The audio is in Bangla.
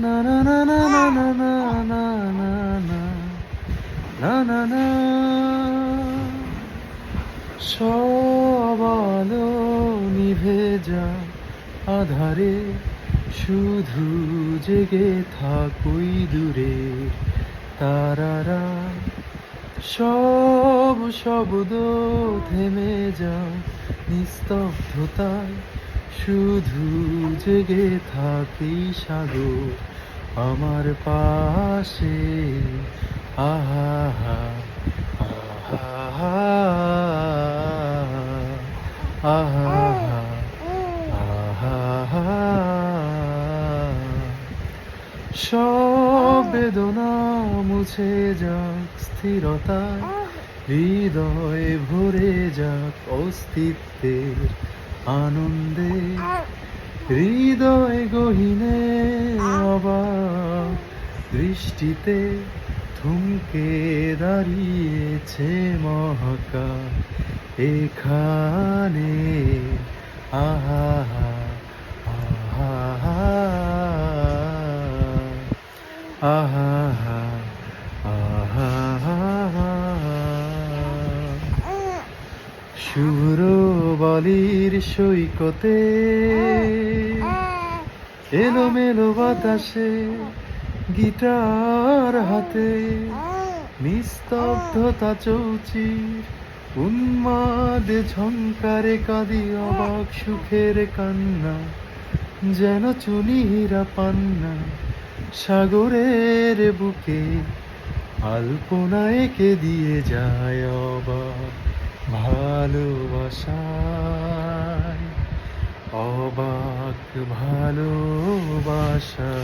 না না না না না না না না না না না না না সব আলো নিভে যা আধারে, শুধু জেগে থাকুই দূরে তারারা। সব শব্দ থেমে যা নিস্তব্ধতায়, শুধু জেগে থাকি সাগর আমার পাশে। আহা হা আহা আহা আহা। সব বেদনা মুছে যাক স্থিরতায়, হৃদয়ে ভরে যাক অস্তিত্বের আনন্দে। হৃদয় গহীনে অবাক দৃষ্টিতে থমকে দাঁড়িয়েছে মহাকাশ এখানে। আহা আহা আহা আহা। শুভ্র বালির সৈকতে এলোমেলো বাতাসে গিটার হাতে, নিস্তব্ধতা চৌচির উন্মাদ ঝংকারে কাঁদি অবাক সুখের কান্না, যেন চুনি হীরা পান্না সাগরের বুকে আলপনা এঁকে দিয়ে যায় অবাক ভালোবাসায়, অবাক ভালোবাসা।